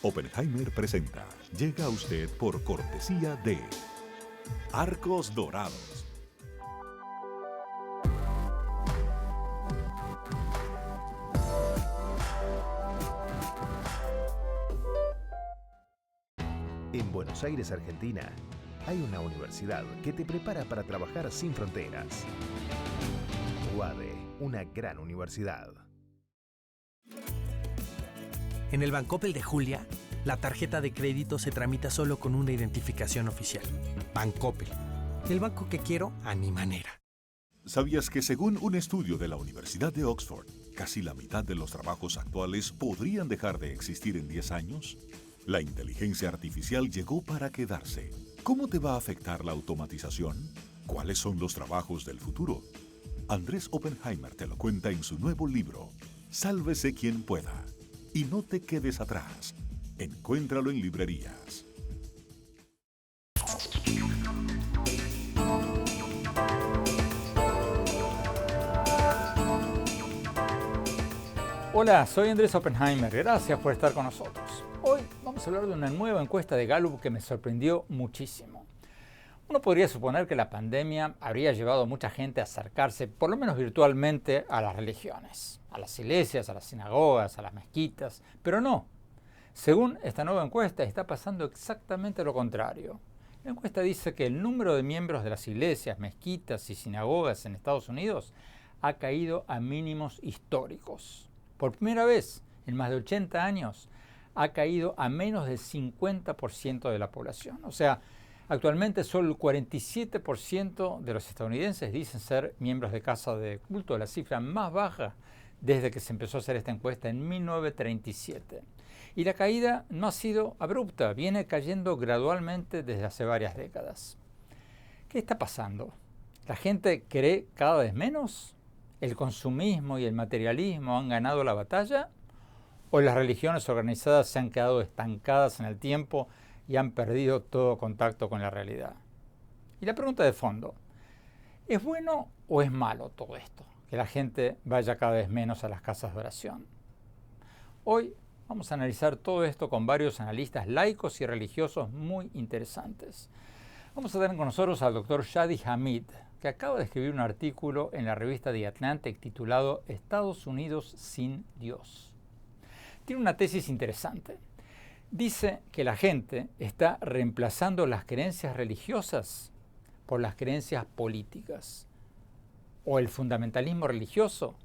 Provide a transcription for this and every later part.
Oppenheimer presenta. Llega a usted por cortesía de Arcos Dorados. En Buenos Aires, Argentina, hay una universidad que te prepara para trabajar sin fronteras. UADE, una gran universidad. En el Bancoppel de Julia, la tarjeta de crédito se tramita solo con una identificación oficial. Bancoppel, el banco que quiero a mi manera. ¿Sabías que según un estudio de la Universidad de Oxford, casi la mitad de los trabajos actuales podrían dejar de existir en 10 años? La inteligencia artificial llegó para quedarse. ¿Cómo te va a afectar la automatización? ¿Cuáles son los trabajos del futuro? Andrés Oppenheimer te lo cuenta en su nuevo libro, Sálvese quien pueda. Y no te quedes atrás. Encuéntralo en librerías. Hola, soy Andrés Oppenheimer. Gracias por estar con nosotros. Hoy vamos a hablar de una nueva encuesta de Gallup que me sorprendió muchísimo. Uno podría suponer que la pandemia habría llevado a mucha gente a acercarse, por lo menos virtualmente, a las religiones, a las iglesias, a las sinagogas, a las mezquitas, pero no. Según esta nueva encuesta, está pasando exactamente lo contrario. La encuesta dice que el número de miembros de las iglesias, mezquitas y sinagogas en Estados Unidos ha caído a mínimos históricos. Por primera vez en más de 80 años, ha caído a menos del 50% de la población. O sea, actualmente solo el 47% de los estadounidenses dicen ser miembros de casa de culto, la cifra más baja desde que se empezó a hacer esta encuesta en 1937. Y la caída no ha sido abrupta, viene cayendo gradualmente desde hace varias décadas. ¿Qué está pasando? ¿La gente cree cada vez menos? ¿El consumismo y el materialismo han ganado la batalla? ¿O las religiones organizadas se han quedado estancadas en el tiempo y han perdido todo contacto con la realidad? Y la pregunta de fondo, ¿es bueno o es malo todo esto? Que la gente vaya cada vez menos a las casas de oración. Hoy vamos a analizar todo esto con varios analistas laicos y religiosos muy interesantes. Vamos a tener con nosotros al Dr. Shadi Hamid, que acaba de escribir un artículo en la revista The Atlantic titulado Estados Unidos sin Dios. Tiene una tesis interesante. Dice que la gente está reemplazando las creencias religiosas por las creencias políticas, o el fundamentalismo religioso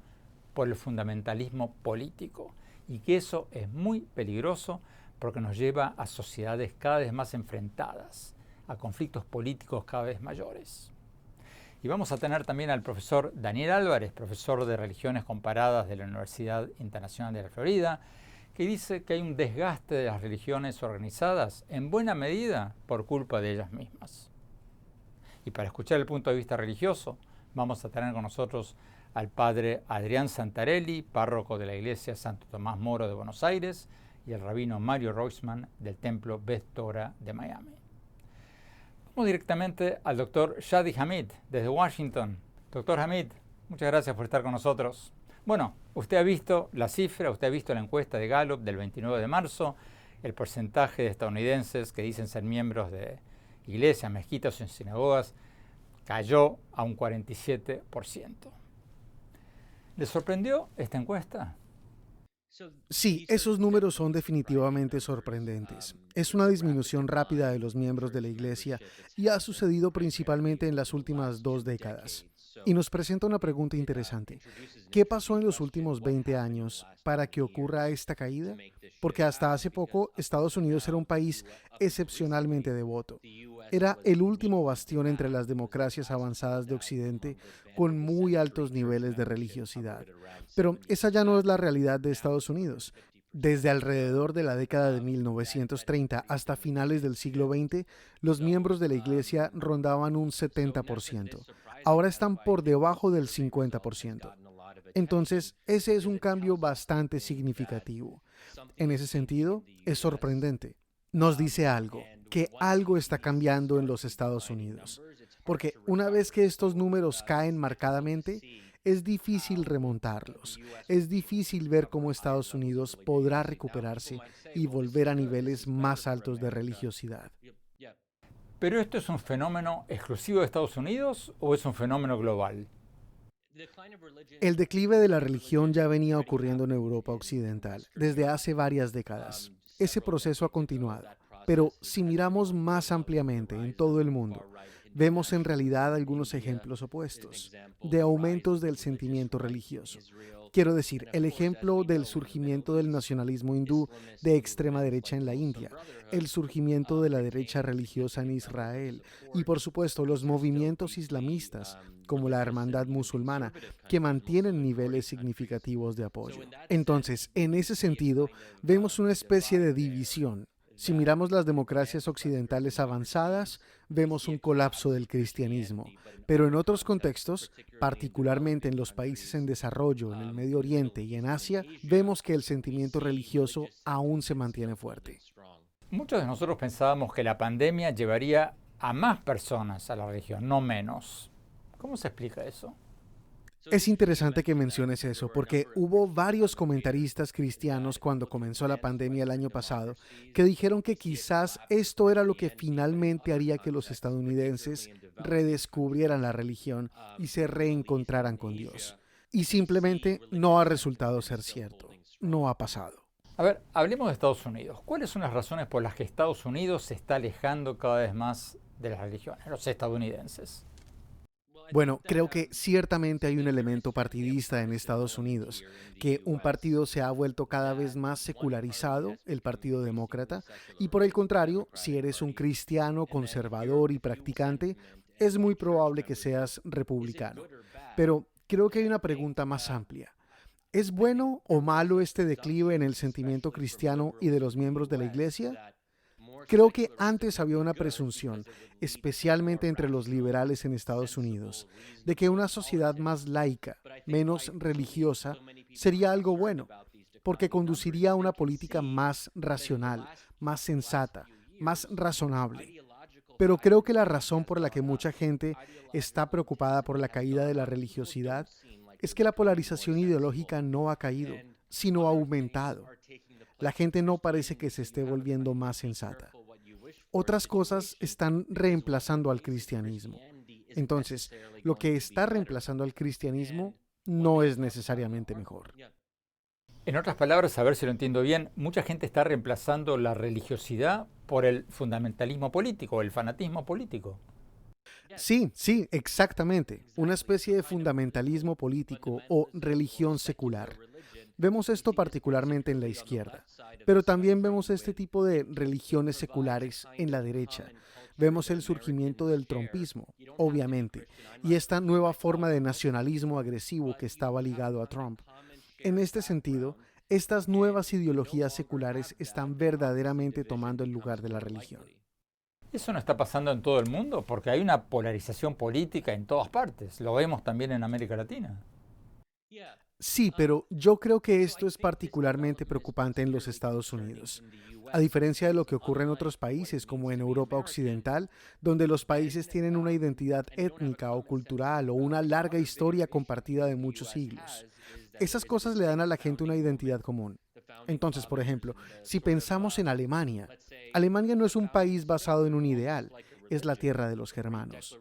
por el fundamentalismo político, y que eso es muy peligroso porque nos lleva a sociedades cada vez más enfrentadas, a conflictos políticos cada vez mayores. Y vamos a tener también al profesor Daniel Álvarez, profesor de Religiones Comparadas de la Universidad Internacional de la Florida, que dice que hay un desgaste de las religiones organizadas en buena medida por culpa de ellas mismas. Y para escuchar el punto de vista religioso, vamos a tener con nosotros al padre Adrián Santarelli, párroco de la iglesia Santo Tomás Moro de Buenos Aires, y el rabino Mario Roisman del templo Beth Torah de Miami. Vamos directamente al doctor Shadi Hamid desde Washington. Doctor Hamid, muchas gracias por estar con nosotros. Bueno, usted ha visto la cifra, usted ha visto la encuesta de Gallup del 29 de marzo, el porcentaje de estadounidenses que dicen ser miembros de iglesias, mezquitas o sinagogas cayó a un 47%. ¿Le sorprendió esta encuesta? Sí, esos números son definitivamente sorprendentes. Es una disminución rápida de los miembros de la Iglesia y ha sucedido principalmente en las últimas 2 décadas. Y nos presenta una pregunta interesante. ¿Qué pasó en los últimos 20 años para que ocurra esta caída? Porque hasta hace poco Estados Unidos era un país excepcionalmente devoto. Era el último bastión entre las democracias avanzadas de Occidente con muy altos niveles de religiosidad. Pero esa ya no es la realidad de Estados Unidos. Desde alrededor de la década de 1930 hasta finales del siglo XX, los miembros de la Iglesia rondaban un 70%. Ahora están por debajo del 50%. Entonces, ese es un cambio bastante significativo. En ese sentido, es sorprendente. Nos dice algo, que algo está cambiando en los Estados Unidos. Porque una vez que estos números caen marcadamente, es difícil remontarlos. Es difícil ver cómo Estados Unidos podrá recuperarse y volver a niveles más altos de religiosidad. ¿Pero esto es un fenómeno exclusivo de Estados Unidos o es un fenómeno global? El declive de la religión ya venía ocurriendo en Europa Occidental desde hace varias décadas. Ese proceso ha continuado, pero si miramos más ampliamente en todo el mundo, vemos en realidad algunos ejemplos opuestos de aumentos del sentimiento religioso. Quiero decir, el ejemplo del surgimiento del nacionalismo hindú de extrema derecha en la India, el surgimiento de la derecha religiosa en Israel y, por supuesto, los movimientos islamistas como la Hermandad Musulmana, que mantienen niveles significativos de apoyo. Entonces, en ese sentido, vemos una especie de división. Si miramos las democracias occidentales avanzadas, vemos un colapso del cristianismo, pero en otros contextos, particularmente en los países en desarrollo, en el Medio Oriente y en Asia, vemos que el sentimiento religioso aún se mantiene fuerte. Muchos de nosotros pensábamos que la pandemia llevaría a más personas a la religión, no menos. ¿Cómo se explica eso? Es interesante que menciones eso, porque hubo varios comentaristas cristianos cuando comenzó la pandemia el año pasado que dijeron que quizás esto era lo que finalmente haría que los estadounidenses redescubrieran la religión y se reencontraran con Dios. Y simplemente no ha resultado ser cierto. No ha pasado. A ver, hablemos de Estados Unidos. ¿Cuáles son las razones por las que Estados Unidos se está alejando cada vez más de las religiones, los estadounidenses? Bueno, creo que ciertamente hay un elemento partidista en Estados Unidos, que un partido se ha vuelto cada vez más secularizado, el Partido Demócrata, y por el contrario, si eres un cristiano conservador y practicante, es muy probable que seas republicano. Pero creo que hay una pregunta más amplia. ¿Es bueno o malo este declive en el sentimiento cristiano y de los miembros de la Iglesia? Creo que antes había una presunción, especialmente entre los liberales en Estados Unidos, de que una sociedad más laica, menos religiosa, sería algo bueno, porque conduciría a una política más racional, más sensata, más razonable. Pero creo que la razón por la que mucha gente está preocupada por la caída de la religiosidad es que la polarización ideológica no ha caído, sino ha aumentado. La gente no parece que se esté volviendo más sensata. Otras cosas están reemplazando al cristianismo. Entonces, lo que está reemplazando al cristianismo no es necesariamente mejor. En otras palabras, a ver si lo entiendo bien, mucha gente está reemplazando la religiosidad por el fundamentalismo político, el fanatismo político. Sí, exactamente. Una especie de fundamentalismo político o religión secular. Vemos esto particularmente en la izquierda, pero también vemos este tipo de religiones seculares en la derecha. Vemos el surgimiento del trumpismo, obviamente, y esta nueva forma de nacionalismo agresivo que estaba ligado a Trump. En este sentido, estas nuevas ideologías seculares están verdaderamente tomando el lugar de la religión. Eso no está pasando en todo el mundo porque hay una polarización política en todas partes. Lo vemos también en América Latina. Sí, pero yo creo que esto es particularmente preocupante en los Estados Unidos. A diferencia de lo que ocurre en otros países, como en Europa Occidental, donde los países tienen una identidad étnica o cultural o una larga historia compartida de muchos siglos. Esas cosas le dan a la gente una identidad común. Entonces, por ejemplo, si pensamos en Alemania, Alemania no es un país basado en un ideal, es la tierra de los germanos.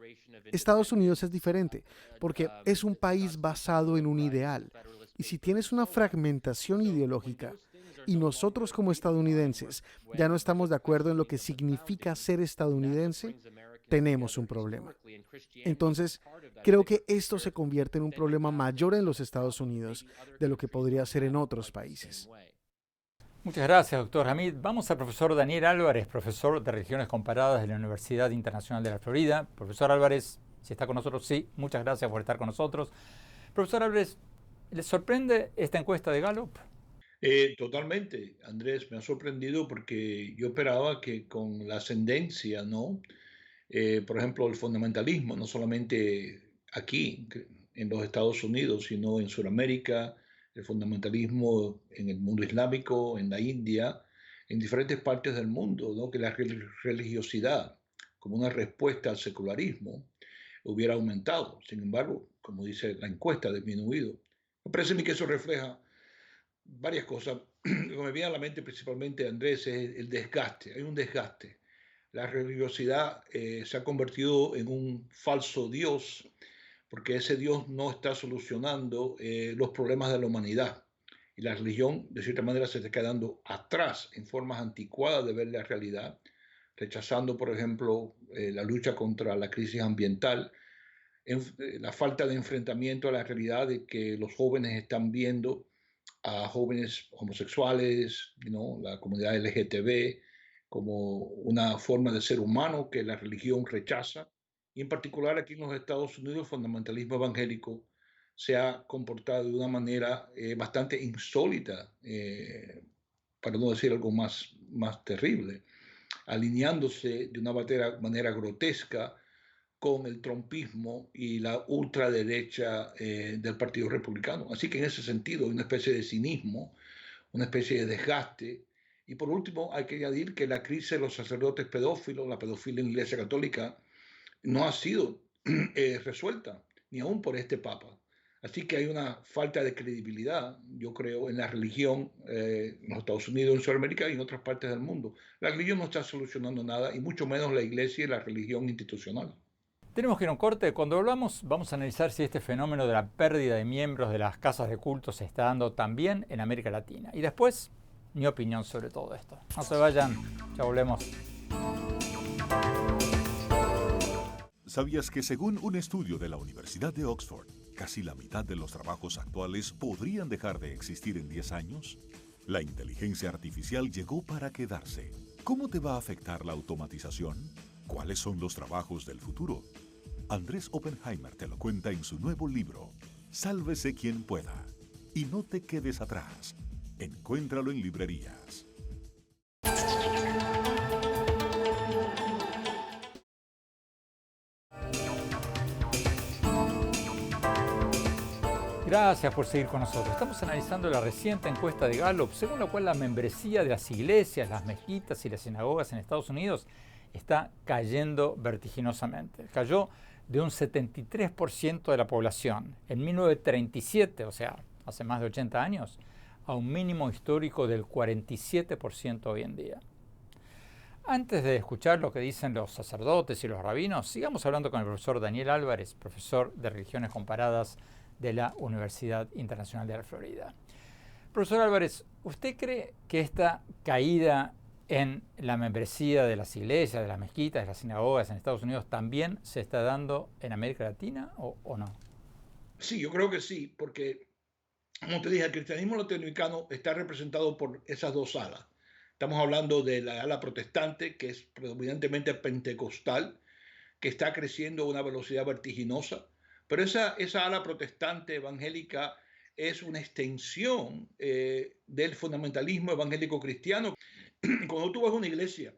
Estados Unidos es diferente, porque es un país basado en un ideal. Y si tienes una fragmentación ideológica, y nosotros como estadounidenses ya no estamos de acuerdo en lo que significa ser estadounidense, tenemos un problema. Entonces, creo que esto se convierte en un problema mayor en los Estados Unidos de lo que podría ser en otros países. Muchas gracias, doctor Hamid. Vamos al profesor Daniel Álvarez, profesor de Religiones Comparadas de la Universidad Internacional de la Florida. Profesor Álvarez, si está con nosotros, sí, muchas gracias por estar con nosotros. Profesor Álvarez, ¿les sorprende esta encuesta de Gallup? Totalmente, Andrés, me ha sorprendido porque yo esperaba que con la ascendencia, ¿no? Por ejemplo, el fundamentalismo, no solamente aquí en los Estados Unidos, sino en Sudamérica, el fundamentalismo en el mundo islámico, en la India, en diferentes partes del mundo, ¿no? Que la religiosidad, como una respuesta al secularismo, hubiera aumentado. Sin embargo, como dice la encuesta, ha disminuido. Me parece a mí que eso refleja varias cosas. Lo que me viene a la mente principalmente, Andrés, es el desgaste. Hay un desgaste. La religiosidad se ha convertido en un falso Dios, porque ese Dios no está solucionando los problemas de la humanidad. Y la religión, de cierta manera, se está quedando atrás en formas anticuadas de ver la realidad, rechazando, por ejemplo, la lucha contra la crisis ambiental, la falta de enfrentamiento a la realidad de que los jóvenes están viendo a jóvenes homosexuales, la comunidad LGTB, como una forma de ser humano que la religión rechaza. Y en particular aquí en los Estados Unidos el fundamentalismo evangélico se ha comportado de una manera bastante insólita, para no decir algo más terrible, alineándose de una manera grotesca con el trumpismo y la ultraderecha del Partido Republicano. Así que en ese sentido hay una especie de cinismo, una especie de desgaste. Y por último, hay que añadir que la crisis de los sacerdotes pedófilos, la pedofilia en la Iglesia Católica, no ha sido resuelta, ni aún por este Papa. Así que hay una falta de credibilidad, yo creo, en la religión en los Estados Unidos, en Sudamérica y en otras partes del mundo. La religión no está solucionando nada, y mucho menos la Iglesia y la religión institucional. Tenemos que ir a un corte. Cuando hablamos, vamos a analizar si este fenómeno de la pérdida de miembros de las casas de culto se está dando también en América Latina. Y después, mi opinión sobre todo esto. No se vayan, ya volvemos. ¿Sabías que según un estudio de la Universidad de Oxford, casi la mitad de los trabajos actuales podrían dejar de existir en 10 años? La inteligencia artificial llegó para quedarse. ¿Cómo te va a afectar la automatización? ¿Cuáles son los trabajos del futuro? Andrés Oppenheimer te lo cuenta en su nuevo libro, Sálvese quien pueda. Y no te quedes atrás. Encuéntralo en librerías. Gracias por seguir con nosotros. Estamos analizando la reciente encuesta de Gallup, según la cual la membresía de las iglesias, las mezquitas y las sinagogas en Estados Unidos está cayendo vertiginosamente. Cayó de un 73% de la población en 1937, o sea, hace más de 80 años, a un mínimo histórico del 47% hoy en día. Antes de escuchar lo que dicen los sacerdotes y los rabinos, sigamos hablando con el profesor Daniel Álvarez, profesor de Religiones Comparadas de la Universidad Internacional de la Florida. Profesor Álvarez, ¿usted cree que esta caída en la membresía de las iglesias, de las mezquitas, de las sinagogas en Estados Unidos también se está dando en América Latina o no? Sí, yo creo que sí, porque, como te dije, el cristianismo latinoamericano está representado por esas dos alas. Estamos hablando de la ala protestante, que es predominantemente pentecostal, que está creciendo a una velocidad vertiginosa, pero esa ala protestante evangélica es una extensión del fundamentalismo evangélico cristiano. Cuando tú vas a una iglesia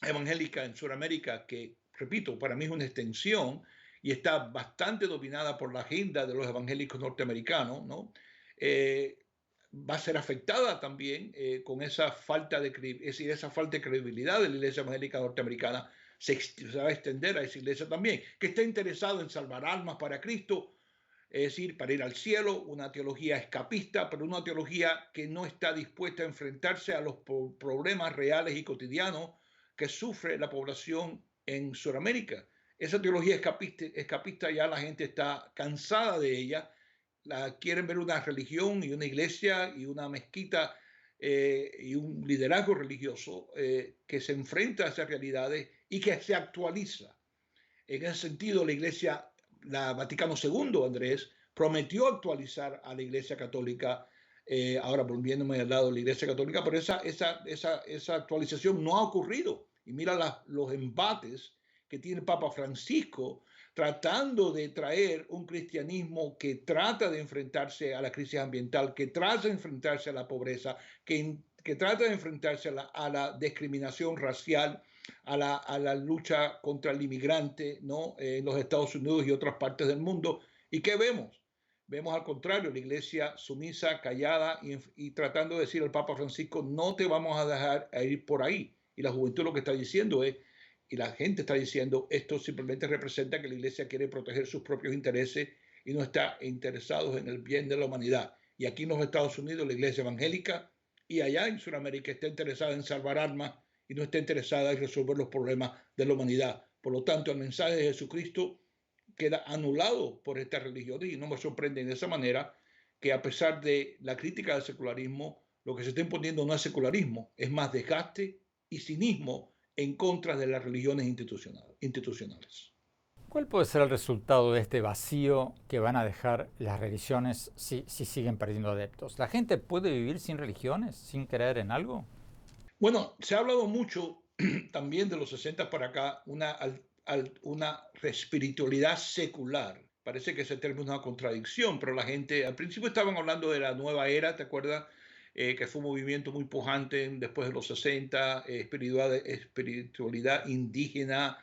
evangélica en Sudamérica, que, repito, para mí es una extensión y está bastante dominada por la agenda de los evangélicos norteamericanos, ¿no? Va a ser afectada también con esa falta de credibilidad de la iglesia evangélica norteamericana. Se va a extender a esa iglesia también, que está interesado en salvar almas para Cristo, es decir, para ir al cielo, una teología escapista, pero una teología que no está dispuesta a enfrentarse a los problemas reales y cotidianos que sufre la población en Sudamérica. Esa teología escapista ya la gente está cansada de ella, quieren ver una religión y una iglesia y una mezquita y un liderazgo religioso que se enfrenta a esas realidades y que se actualiza. En ese sentido, la Vaticano II, Andrés, prometió actualizar a la Iglesia Católica, ahora volviéndome al lado de la Iglesia Católica, pero esa actualización no ha ocurrido. Y mira los embates que tiene el Papa Francisco tratando de traer un cristianismo que trata de enfrentarse a la crisis ambiental, que trata de enfrentarse a la pobreza, que trata de enfrentarse a la discriminación racial, a la lucha contra el inmigrante, ¿no? En los Estados Unidos y otras partes del mundo. ¿Y qué vemos? Vemos al contrario, la iglesia sumisa, callada y tratando de decir al Papa Francisco, no te vamos a dejar ir por ahí. Y la juventud lo que está diciendo es, y la gente está diciendo, esto simplemente representa que la iglesia quiere proteger sus propios intereses y no está interesado en el bien de la humanidad. Y aquí en los Estados Unidos la iglesia evangélica y allá en Sudamérica está interesada en salvar almas y no está interesada en resolver los problemas de la humanidad. Por lo tanto, el mensaje de Jesucristo queda anulado por estas religiones y no me sorprende de esa manera que a pesar de la crítica del secularismo, lo que se está imponiendo no es secularismo, es más desgaste y cinismo en contra de las religiones institucionales. ¿Cuál puede ser el resultado de este vacío que van a dejar las religiones si siguen perdiendo adeptos? ¿La gente puede vivir sin religiones, sin creer en algo? Bueno, se ha hablado mucho también de los 60 para acá, una espiritualidad secular. Parece que ese término es una contradicción, pero la gente, al principio estaban hablando de la nueva era, ¿te acuerdas? Que fue un movimiento muy pujante después de los 60, espiritualidad indígena.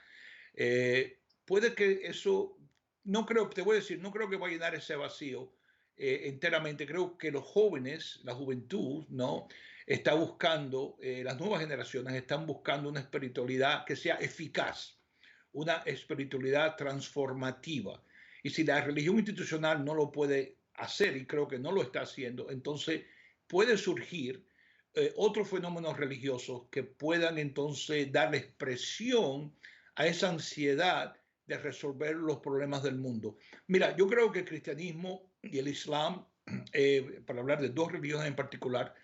Puede que eso, no creo, te voy a decir, no creo que va a llenar ese vacío enteramente. Creo que los jóvenes, la juventud, ¿no? Está buscando, las nuevas generaciones están buscando una espiritualidad que sea eficaz, una espiritualidad transformativa. Y si la religión institucional no lo puede hacer, y creo que no lo está haciendo, entonces puede surgir otros fenómenos religiosos que puedan entonces darle expresión a esa ansiedad de resolver los problemas del mundo. Mira, yo creo que el cristianismo y el islam, para hablar de dos religiones en particular,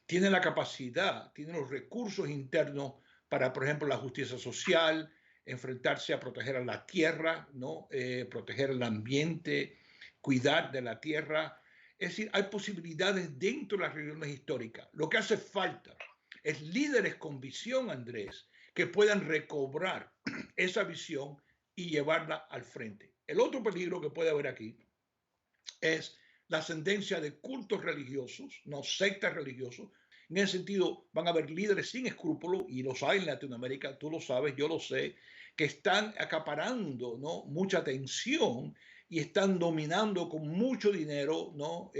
tienen la capacidad, tienen los recursos internos para, por ejemplo, la justicia social, enfrentarse a proteger a la tierra, ¿no? Proteger el ambiente, cuidar de la tierra. Es decir, hay posibilidades dentro de las religiones históricas. Lo que hace falta es líderes con visión, Andrés, que puedan recobrar esa visión y llevarla al frente. El otro peligro que puede haber aquí es la ascendencia de cultos religiosos, no sectas religiosos. En ese sentido, van a haber líderes sin escrúpulos, y los hay en Latinoamérica, tú lo sabes, yo lo sé, que están acaparando, ¿no?, mucha atención y están dominando con mucho dinero, ¿no?,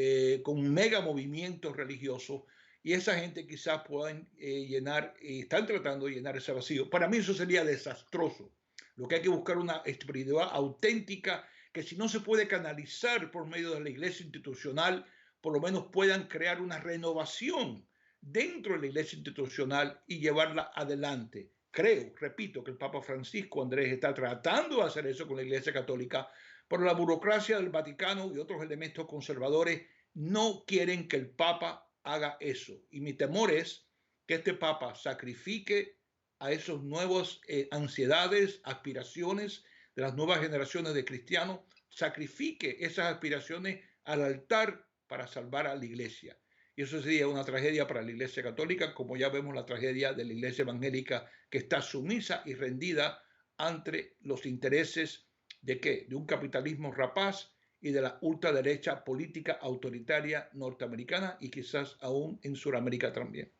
con mega movimientos religiosos, y esa gente quizás puedan llenar, y están tratando de llenar ese vacío. Para mí eso sería desastroso. Lo que hay que buscar una espiritualidad auténtica que, si no se puede canalizar por medio de la iglesia institucional, por lo menos puedan crear una renovación dentro de la iglesia institucional y llevarla adelante. Creo, repito, que el Papa Francisco, Andrés, está tratando de hacer eso con la Iglesia Católica, pero la burocracia del Vaticano y otros elementos conservadores no quieren que el Papa haga eso. Y mi temor es que este Papa sacrifique a esos nuevos ansiedades, aspiraciones de las nuevas generaciones de cristianos, sacrifique esas aspiraciones al altar para salvar a la Iglesia. Y eso sería una tragedia para la Iglesia Católica, como ya vemos la tragedia de la Iglesia Evangélica, que está sumisa y rendida ante los intereses de ¿qué? De un capitalismo rapaz y de la ultraderecha política autoritaria norteamericana y quizás aún en Sudamérica también.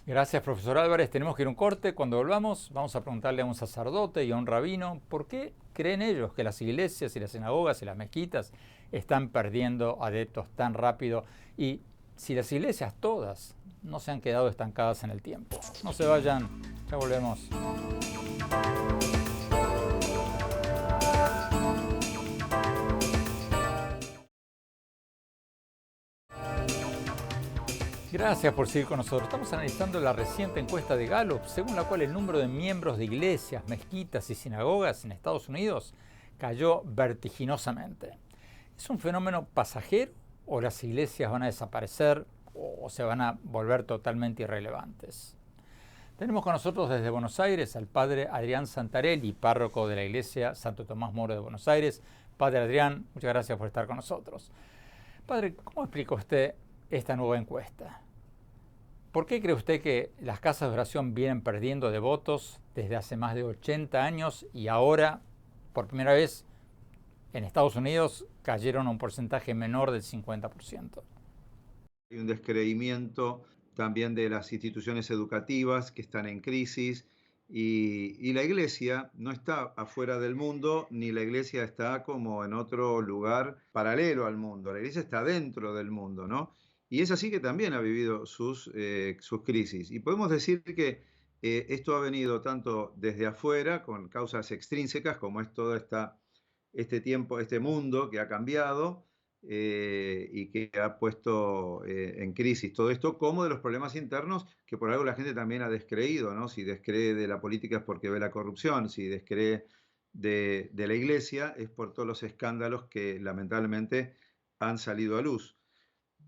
Gracias, profesor Álvarez. Tenemos que ir a un corte. Cuando volvamos, vamos a preguntarle a un sacerdote y a un rabino por qué creen ellos que las iglesias y las sinagogas y las mezquitas están perdiendo adeptos tan rápido, y si las iglesias todas no se han quedado estancadas en el tiempo. No se vayan, ya volvemos. Gracias por seguir con nosotros. Estamos analizando la reciente encuesta de Gallup, según la cual el número de miembros de iglesias, mezquitas y sinagogas en Estados Unidos cayó vertiginosamente. ¿Es un fenómeno pasajero o las iglesias van a desaparecer o se van a volver totalmente irrelevantes? Tenemos con nosotros desde Buenos Aires al padre Adrián Santarelli, párroco de la iglesia Santo Tomás Moro de Buenos Aires. Padre Adrián, muchas gracias por estar con nosotros. Padre, ¿cómo explica usted esta nueva encuesta? ¿Por qué cree usted que las casas de oración vienen perdiendo devotos desde hace más de 80 años y ahora, por primera vez, en Estados Unidos cayeron a un porcentaje menor del 50%? Hay un descreimiento también de las instituciones educativas que están en crisis, y la iglesia no está afuera del mundo, ni la iglesia está como en otro lugar paralelo al mundo. La iglesia está dentro del mundo, ¿no? Y es así que también ha vivido sus crisis. Y podemos decir que esto ha venido tanto desde afuera, con causas extrínsecas, como es toda esta este tiempo, este mundo que ha cambiado y que ha puesto en crisis todo esto, como de los problemas internos que por algo la gente también ha descreído, ¿no? Si descree de la política es porque ve la corrupción, si descree de la Iglesia es por todos los escándalos que lamentablemente han salido a luz.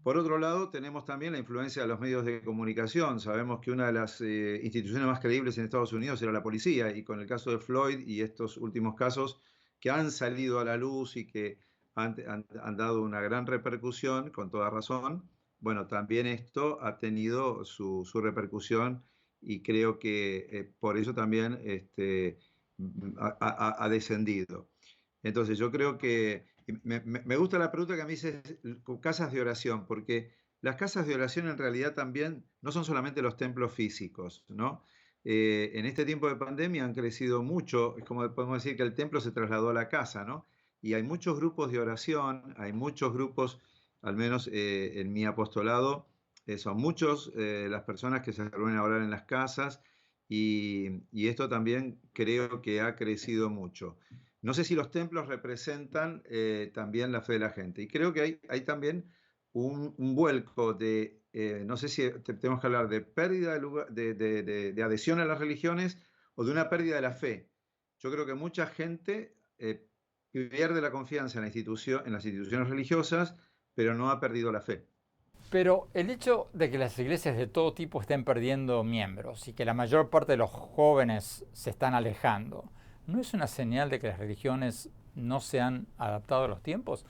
Por otro lado, tenemos también la influencia de los medios de comunicación. Sabemos que una de las instituciones más creíbles en Estados Unidos era la policía, y con el caso de Floyd y estos últimos casos que han salido a la luz y que han dado una gran repercusión, con toda razón, bueno, también esto ha tenido su repercusión y creo que por eso también ha descendido. Entonces yo creo que me gusta la pregunta que me dices, casas de oración, porque las casas de oración en realidad también no son solamente los templos físicos, ¿no? En este tiempo de pandemia han crecido mucho, es como podemos decir que el templo se trasladó a la casa, ¿no? Y hay muchos grupos de oración, hay muchos grupos, al menos en mi apostolado, son muchos las personas que se reúnen a orar en las casas y esto también creo que ha crecido mucho. No sé si los templos representan también la fe de la gente. Y creo que hay también un vuelco de, no sé si tenemos que hablar de pérdida de adhesión a las religiones o de una pérdida de la fe. Yo creo que mucha gente pierde la confianza en las instituciones religiosas, pero no ha perdido la fe. Pero el hecho de que las iglesias de todo tipo estén perdiendo miembros y que la mayor parte de los jóvenes se están alejando, ¿no es una señal de que las religiones no se han adaptado a los tiempos?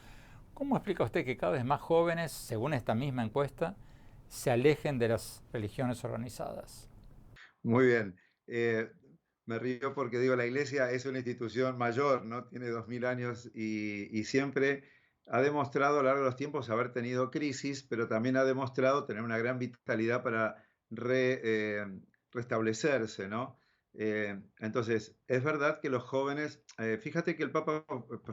¿Cómo explica usted que cada vez más jóvenes, según esta misma encuesta, se alejen de las religiones organizadas? Muy bien. Me río porque digo, la Iglesia es una institución mayor, ¿no? Tiene 2000 años y siempre ha demostrado a lo largo de los tiempos haber tenido crisis, pero también ha demostrado tener una gran vitalidad para restablecerse, ¿no? Entonces, es verdad que los jóvenes, fíjate que el Papa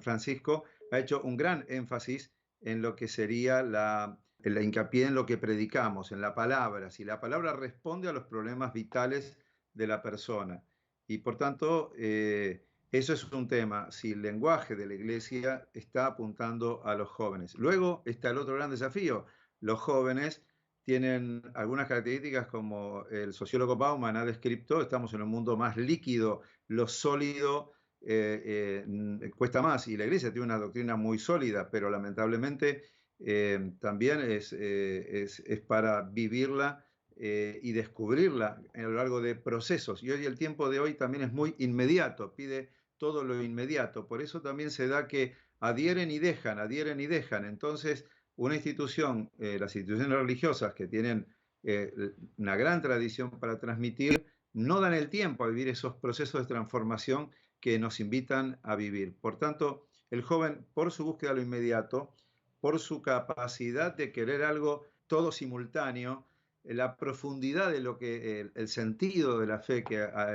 Francisco ha hecho un gran énfasis en lo que sería el hincapié en lo que predicamos, en la palabra, si la palabra responde a los problemas vitales de la persona. Y por tanto, eso es un tema, si el lenguaje de la Iglesia está apuntando a los jóvenes. Luego está el otro gran desafío, los jóvenes tienen algunas características como el sociólogo Bauman ha descrito, estamos en un mundo más líquido, lo sólido cuesta más, y la Iglesia tiene una doctrina muy sólida, pero lamentablemente también es para vivirla y descubrirla a lo largo de procesos. Y hoy el tiempo de hoy también es muy inmediato, pide todo lo inmediato, por eso también se da que adhieren y dejan. Entonces, una institución, las instituciones religiosas que tienen una gran tradición para transmitir, no dan el tiempo a vivir esos procesos de transformación que nos invitan a vivir. Por tanto, el joven, por su búsqueda de lo inmediato, por su capacidad de querer algo todo simultáneo, la profundidad de lo que el sentido de la fe,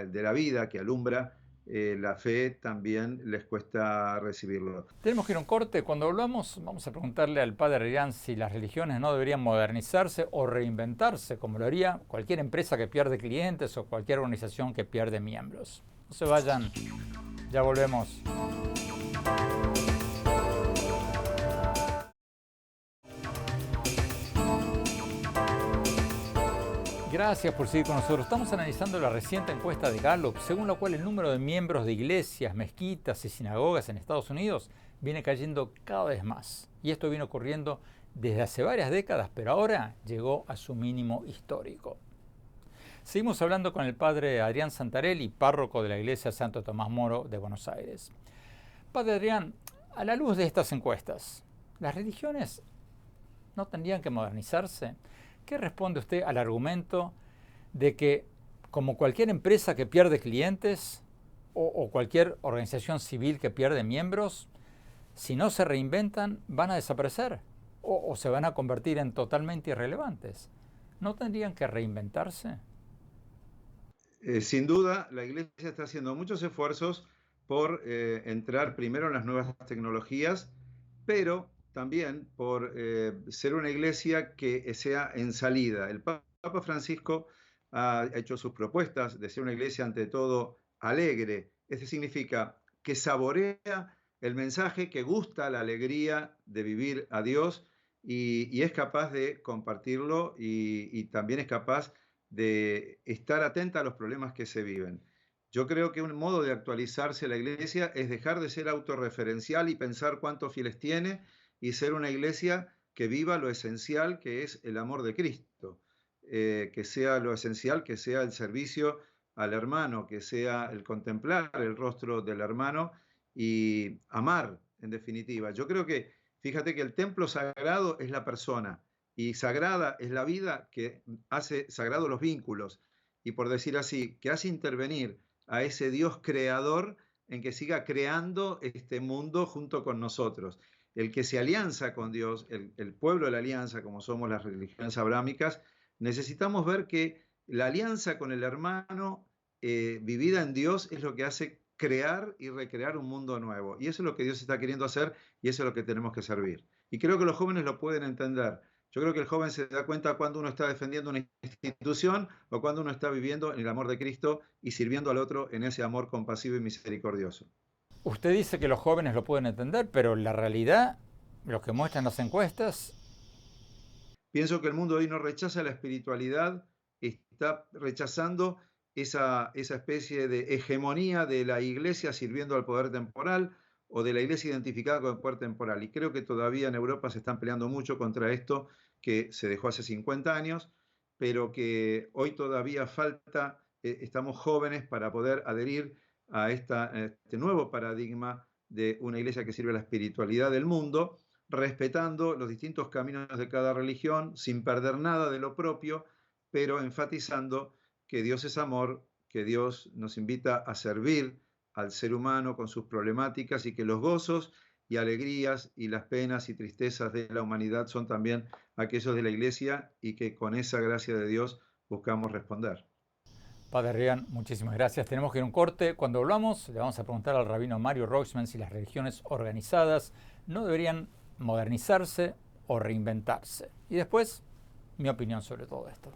de la vida que alumbra, la fe también les cuesta recibirlo. Tenemos que ir a un corte. Cuando volvamos, vamos a preguntarle al padre Adrián si las religiones no deberían modernizarse o reinventarse, como lo haría cualquier empresa que pierde clientes o cualquier organización que pierde miembros. No se vayan, ya volvemos. Gracias por seguir con nosotros. Estamos analizando la reciente encuesta de Gallup, según la cual el número de miembros de iglesias, mezquitas y sinagogas en Estados Unidos viene cayendo cada vez más. Y esto viene ocurriendo desde hace varias décadas, pero ahora llegó a su mínimo histórico. Seguimos hablando con el padre Adrián Santarelli, párroco de la iglesia Santo Tomás Moro de Buenos Aires. Padre Adrián, a la luz de estas encuestas, ¿las religiones no tendrían que modernizarse? ¿Qué responde usted al argumento de que, como cualquier empresa que pierde clientes o cualquier organización civil que pierde miembros, si no se reinventan van a desaparecer o se van a convertir en totalmente irrelevantes? ¿No tendrían que reinventarse? Sin duda, la Iglesia está haciendo muchos esfuerzos por entrar primero en las nuevas tecnologías, pero también por ser una iglesia que sea en salida. El Papa Francisco ha hecho sus propuestas de ser una iglesia ante todo alegre. Eso significa que saborea el mensaje, que gusta la alegría de vivir a Dios y es capaz de compartirlo y también es capaz de estar atenta a los problemas que se viven. Yo creo que un modo de actualizarse la iglesia es dejar de ser autorreferencial y pensar cuántos fieles tiene y ser una iglesia que viva lo esencial, que es el amor de Cristo, que sea lo esencial, que sea el servicio al hermano, que sea el contemplar el rostro del hermano y amar, en definitiva. Yo creo que, fíjate que el templo sagrado es la persona y sagrada es la vida que hace sagrados los vínculos y, por decir así, que hace intervenir a ese Dios creador en que siga creando este mundo junto con nosotros. El que se alianza con Dios, el pueblo de la alianza, como somos las religiones abrámicas, necesitamos ver que la alianza con el hermano vivida en Dios es lo que hace crear y recrear un mundo nuevo. Y eso es lo que Dios está queriendo hacer y eso es lo que tenemos que servir. Y creo que los jóvenes lo pueden entender. Yo creo que el joven se da cuenta cuando uno está defendiendo una institución o cuando uno está viviendo en el amor de Cristo y sirviendo al otro en ese amor compasivo y misericordioso. Usted dice que los jóvenes lo pueden entender, pero la realidad, lo que muestran las encuestas... Pienso que el mundo hoy no rechaza la espiritualidad, está rechazando esa especie de hegemonía de la iglesia sirviendo al poder temporal o de la iglesia identificada con el poder temporal. Y creo que todavía en Europa se están peleando mucho contra esto que se dejó hace 50 años, pero que hoy todavía falta, estamos jóvenes para poder adherir a este nuevo paradigma de una iglesia que sirve a la espiritualidad del mundo, respetando los distintos caminos de cada religión, sin perder nada de lo propio, pero enfatizando que Dios es amor, que Dios nos invita a servir al ser humano con sus problemáticas y que los gozos y alegrías y las penas y tristezas de la humanidad son también aquellos de la iglesia y que con esa gracia de Dios buscamos responder. Padre Rian, muchísimas gracias. Tenemos que ir a un corte. Cuando volvamos, le vamos a preguntar al rabino Mario Roisman si las religiones organizadas no deberían modernizarse o reinventarse. Y después, mi opinión sobre todo esto.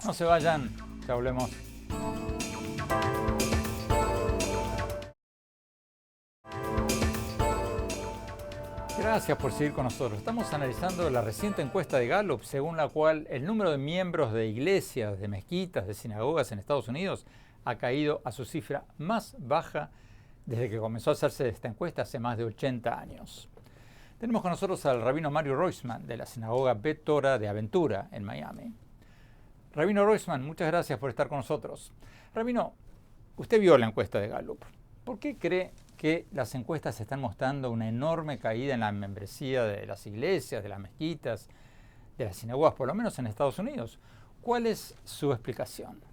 No se vayan, que hablemos. Gracias por seguir con nosotros. Estamos analizando la reciente encuesta de Gallup, según la cual el número de miembros de iglesias, de mezquitas, de sinagogas en Estados Unidos ha caído a su cifra más baja desde que comenzó a hacerse esta encuesta hace más de 80 años. Tenemos con nosotros al rabino Mario Roisman de la sinagoga Bet Torah de Aventura en Miami. Rabino Roisman, muchas gracias por estar con nosotros. Rabino, usted vio la encuesta de Gallup. ¿Por qué cree que las encuestas están mostrando una enorme caída en la membresía de las iglesias, de las mezquitas, de las sinagogas, por lo menos en Estados Unidos? ¿Cuál es su explicación?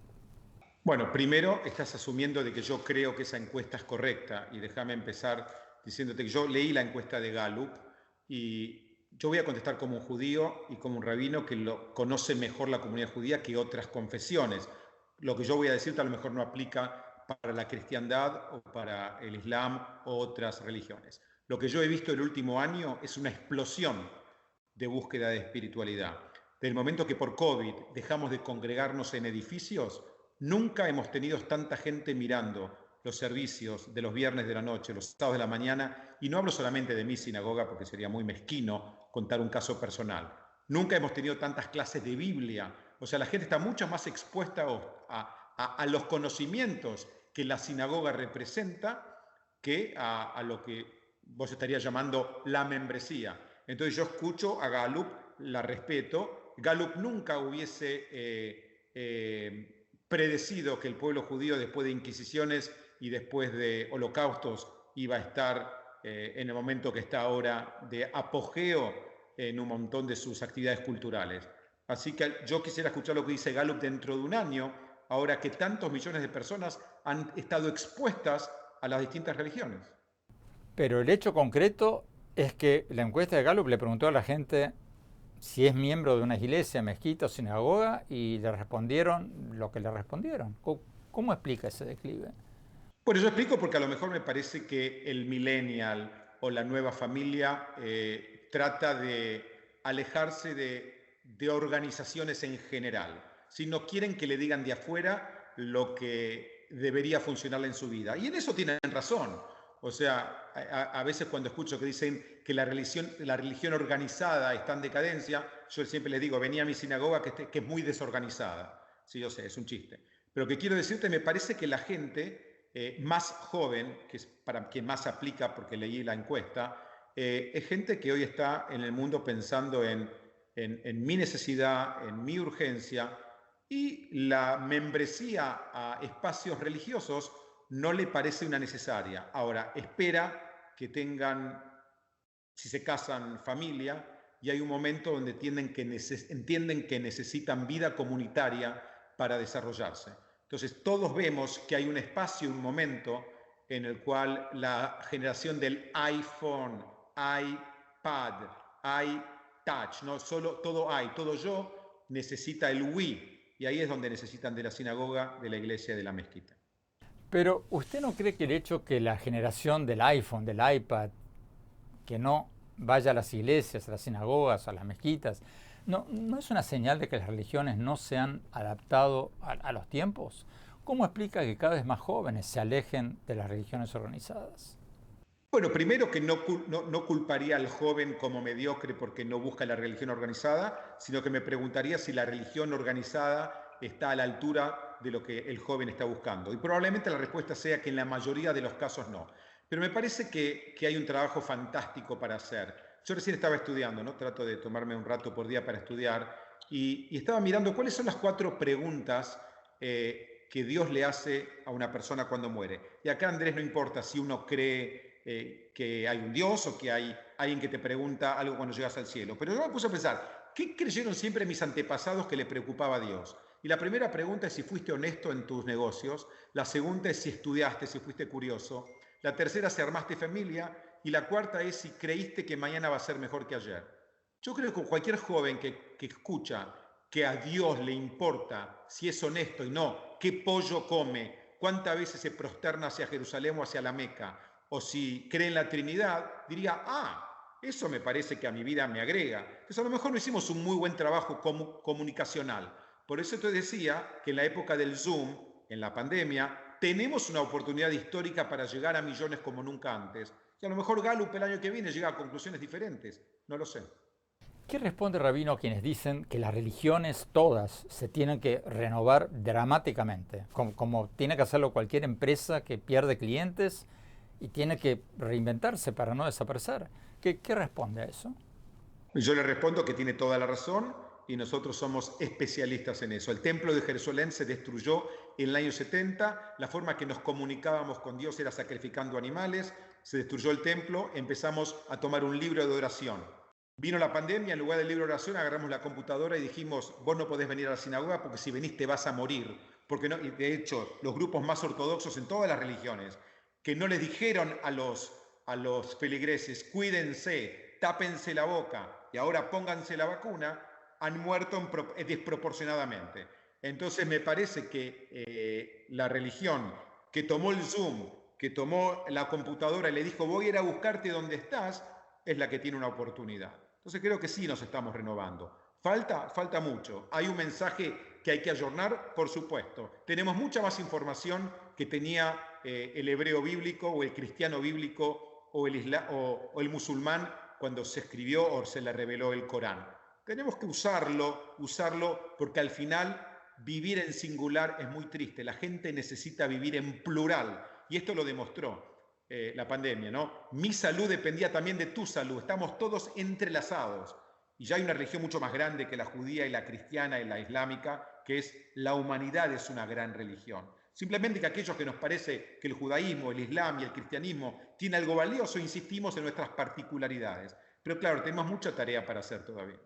Bueno, primero estás asumiendo de que yo creo que esa encuesta es correcta y déjame empezar diciéndote que yo leí la encuesta de Gallup y yo voy a contestar como un judío y como un rabino que lo conoce mejor la comunidad judía que otras confesiones. Lo que yo voy a decirte a lo mejor no aplica para la cristiandad o para el islam o otras religiones. Lo que yo he visto el último año es una explosión de búsqueda de espiritualidad. Del momento que por COVID dejamos de congregarnos en edificios, nunca hemos tenido tanta gente mirando los servicios de los viernes de la noche, los sábados de la mañana, y no hablo solamente de mi sinagoga porque sería muy mezquino contar un caso personal. Nunca hemos tenido tantas clases de Biblia, o sea, la gente está mucho más expuesta a los conocimientos que la sinagoga representa que a lo que vos estarías llamando la membresía. Entonces yo escucho a Gallup, la respeto. Gallup nunca hubiese predecido que el pueblo judío después de inquisiciones y después de holocaustos iba a estar en el momento que está ahora de apogeo en un montón de sus actividades culturales. Así que yo quisiera escuchar lo que dice Gallup dentro de un año, ahora que tantos millones de personas han estado expuestas a las distintas religiones. Pero el hecho concreto es que la encuesta de Gallup le preguntó a la gente si es miembro de una iglesia, mezquita o sinagoga y le respondieron lo que le respondieron. ¿Cómo explica ese declive? Bueno, yo explico porque a lo mejor me parece que el millennial o la nueva familia trata de alejarse de organizaciones en general. Si no quieren que le digan de afuera lo que debería funcionar en su vida. Y en eso tienen razón. O sea, a veces cuando escucho que dicen que la religión organizada está en decadencia, yo siempre les digo, vení a mi sinagoga que es muy desorganizada. Sí, yo sé, es un chiste. Pero lo que quiero decirte, me parece que la gente más joven, que es para quien más aplica porque leí la encuesta, es gente que hoy está en el mundo pensando en mi necesidad, en mi urgencia, y la membresía a espacios religiosos no le parece una necesaria. Ahora, espera que tengan, si se casan, familia, y hay un momento donde entienden que necesitan vida comunitaria para desarrollarse. Entonces, todos vemos que hay un espacio, un momento en el cual la generación del iPhone, iPad, iTouch, no solo todo todo yo, necesita el we, y ahí es donde necesitan de la sinagoga, de la iglesia y de la mezquita. Pero ¿usted no cree que el hecho que la generación del iPhone, del iPad, que no vaya a las iglesias, a las sinagogas, a las mezquitas, no es una señal de que las religiones no se han adaptado a los tiempos? ¿Cómo explica que cada vez más jóvenes se alejen de las religiones organizadas? Bueno, primero que no culparía al joven como mediocre porque no busca la religión organizada, sino que me preguntaría si la religión organizada está a la altura de lo que el joven está buscando. Y probablemente la respuesta sea que en la mayoría de los casos no. Pero me parece que hay un trabajo fantástico para hacer. Yo recién estaba estudiando, ¿no? Trato de tomarme un rato por día para estudiar y estaba mirando cuáles son las 4 preguntas que Dios le hace a una persona cuando muere. Y acá, Andrés, no importa si uno cree que hay un Dios o que hay alguien que te pregunta algo cuando llegas al cielo. Pero yo me puse a pensar, ¿qué creyeron siempre mis antepasados que le preocupaba a Dios? Y la primera pregunta es si fuiste honesto en tus negocios. La segunda es si estudiaste, si fuiste curioso. La tercera, si armaste familia. Y la cuarta es si creíste que mañana va a ser mejor que ayer. Yo creo que cualquier joven que escucha que a Dios le importa si es honesto y no qué pollo come, cuántas veces se prosterna hacia Jerusalén o hacia la Meca, o si cree en la Trinidad, diría, eso me parece que a mi vida me agrega. Entonces a lo mejor no hicimos un muy buen trabajo comunicacional. Por eso te decía que en la época del Zoom, en la pandemia, tenemos una oportunidad histórica para llegar a millones como nunca antes. Y a lo mejor Gallup el año que viene llega a conclusiones diferentes. No lo sé. ¿Qué responde Rabino a quienes dicen que las religiones todas se tienen que renovar dramáticamente? Como tiene que hacerlo cualquier empresa que pierde clientes y tiene que reinventarse para no desaparecer. ¿Qué responde a eso? Yo le respondo que tiene toda la razón y nosotros somos especialistas en eso. El templo de Jerusalén se destruyó en el año 70, la forma que nos comunicábamos con Dios era sacrificando animales, se destruyó el templo, empezamos a tomar un libro de oración. Vino la pandemia, en lugar del libro de oración agarramos la computadora y dijimos, vos no podés venir a la sinagoga porque si venís te vas a morir. Porque no, y de hecho, los grupos más ortodoxos en todas las religiones, que no les dijeron a los feligreses, cuídense, tápense la boca y ahora pónganse la vacuna, han muerto desproporcionadamente. Entonces me parece que la religión que tomó el Zoom, que tomó la computadora y le dijo voy a ir a buscarte donde estás, es la que tiene una oportunidad. Entonces creo que sí nos estamos renovando. Falta mucho. Hay un mensaje que hay que ayornar, por supuesto. Tenemos mucha más información que tenía el hebreo bíblico o el cristiano bíblico o el musulmán cuando se escribió o se le reveló el Corán. Tenemos que usarlo porque al final vivir en singular es muy triste. La gente necesita vivir en plural y esto lo demostró la pandemia, ¿no? Mi salud dependía también de tu salud. Estamos todos entrelazados. Y ya hay una religión mucho más grande que la judía y la cristiana y la islámica, que es la humanidad es una gran religión. Simplemente que aquellos que nos parece que el judaísmo, el islam y el cristianismo tienen algo valioso, insistimos en nuestras particularidades. Pero claro, tenemos mucha tarea para hacer todavía.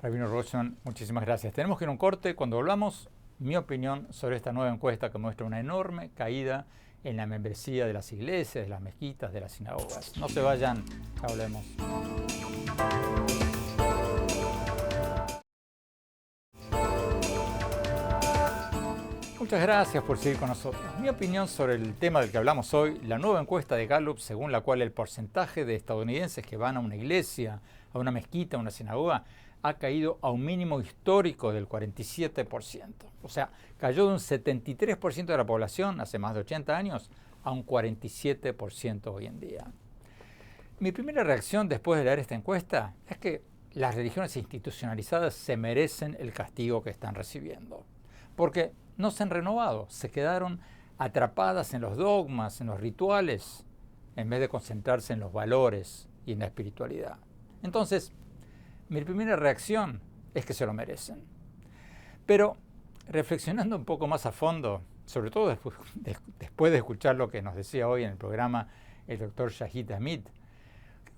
Rabino Rothschild, muchísimas gracias. Tenemos que ir a un corte. Cuando volvamos, mi opinión sobre esta nueva encuesta que muestra una enorme caída en la membresía de las iglesias, de las mezquitas, de las sinagogas. No se vayan, hablemos. Muchas gracias por seguir con nosotros. Mi opinión sobre el tema del que hablamos hoy, la nueva encuesta de Gallup, según la cual el porcentaje de estadounidenses que van a una iglesia, a una mezquita, a una sinagoga, ha caído a un mínimo histórico del 47%. O sea, cayó de un 73% de la población hace más de 80 años a un 47% hoy en día. Mi primera reacción después de leer esta encuesta es que las religiones institucionalizadas se merecen el castigo que están recibiendo, porque no se han renovado, se quedaron atrapadas en los dogmas, en los rituales, en vez de concentrarse en los valores y en la espiritualidad. Entonces, mi primera reacción es que se lo merecen. Pero reflexionando un poco más a fondo, sobre todo después de escuchar lo que nos decía hoy en el programa el doctor Shahid Hamid,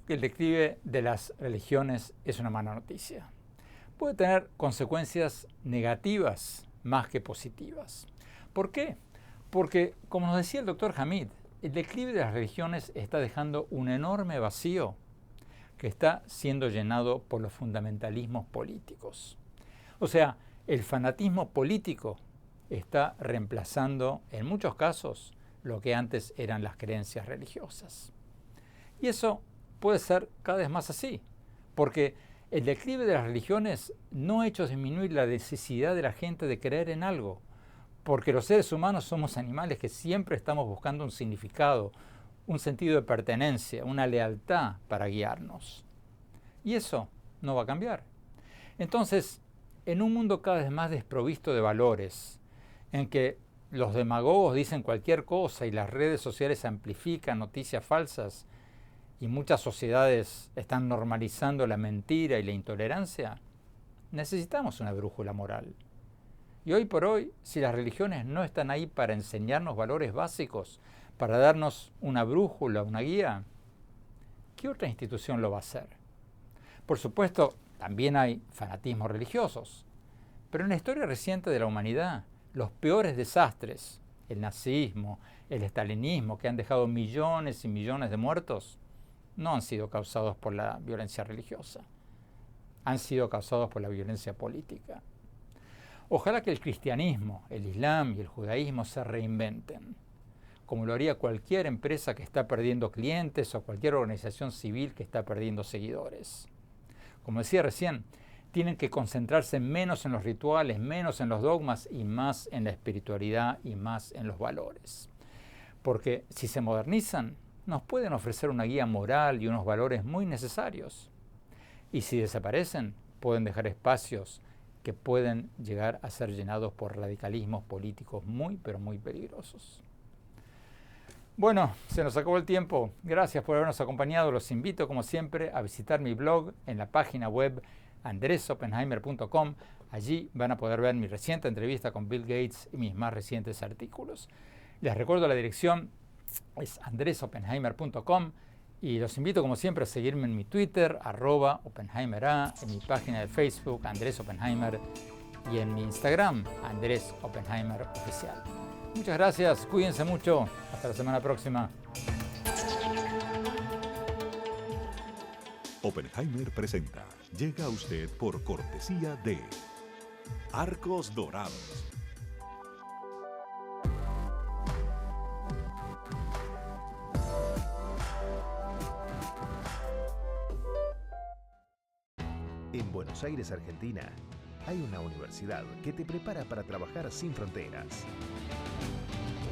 que el declive de las religiones es una mala noticia. Puede tener consecuencias negativas más que positivas. ¿Por qué? Porque, como nos decía el doctor Hamid, el declive de las religiones está dejando un enorme vacío que está siendo llenado por los fundamentalismos políticos. O sea, el fanatismo político está reemplazando, en muchos casos, lo que antes eran las creencias religiosas. Y eso puede ser cada vez más así, porque el declive de las religiones no ha hecho disminuir la necesidad de la gente de creer en algo, porque los seres humanos somos animales que siempre estamos buscando un significado, un sentido de pertenencia, una lealtad para guiarnos. Y eso no va a cambiar. Entonces, en un mundo cada vez más desprovisto de valores, en que los demagogos dicen cualquier cosa y las redes sociales amplifican noticias falsas y muchas sociedades están normalizando la mentira y la intolerancia, necesitamos una brújula moral. Y hoy por hoy, si las religiones no están ahí para enseñarnos valores básicos, para darnos una brújula, una guía, ¿qué otra institución lo va a hacer? Por supuesto, también hay fanatismos religiosos, pero en la historia reciente de la humanidad, los peores desastres, el nazismo, el estalinismo, que han dejado millones y millones de muertos, no han sido causados por la violencia religiosa, han sido causados por la violencia política. Ojalá que el cristianismo, el islam y el judaísmo se reinventen, como lo haría cualquier empresa que está perdiendo clientes o cualquier organización civil que está perdiendo seguidores. Como decía recién, tienen que concentrarse menos en los rituales, menos en los dogmas y más en la espiritualidad y más en los valores. Porque si se modernizan, nos pueden ofrecer una guía moral y unos valores muy necesarios. Y si desaparecen, pueden dejar espacios que pueden llegar a ser llenados por radicalismos políticos muy, pero muy peligrosos. Bueno, se nos acabó el tiempo. Gracias por habernos acompañado. Los invito, como siempre, a visitar mi blog en la página web andresoppenheimer.com. Allí van a poder ver mi reciente entrevista con Bill Gates y mis más recientes artículos. Les recuerdo la dirección, es andresoppenheimer.com. Y los invito, como siempre, a seguirme en mi Twitter, @OppenheimerA, en mi página de Facebook, Andrés Oppenheimer, y en mi Instagram, Andrés Oppenheimer Oficial. Muchas gracias, cuídense mucho, hasta la semana próxima. Oppenheimer presenta. Llega a usted por cortesía de Arcos Dorados. En Buenos Aires, Argentina, hay una universidad que te prepara para trabajar sin fronteras.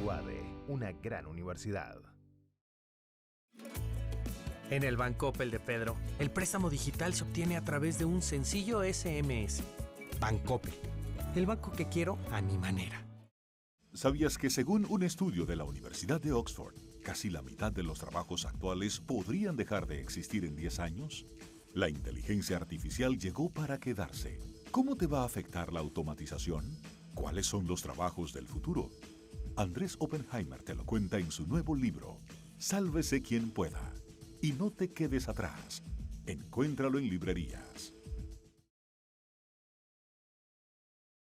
UADE, una gran universidad. En el Bancoppel de Pedro, el préstamo digital se obtiene a través de un sencillo SMS. Bancoppel, el banco que quiero a mi manera. ¿Sabías que según un estudio de la Universidad de Oxford, casi la mitad de los trabajos actuales podrían dejar de existir en 10 años? La inteligencia artificial llegó para quedarse. ¿Cómo te va a afectar la automatización? ¿Cuáles son los trabajos del futuro? Andrés Oppenheimer te lo cuenta en su nuevo libro, Sálvese quien pueda. Y no te quedes atrás. Encuéntralo en librerías.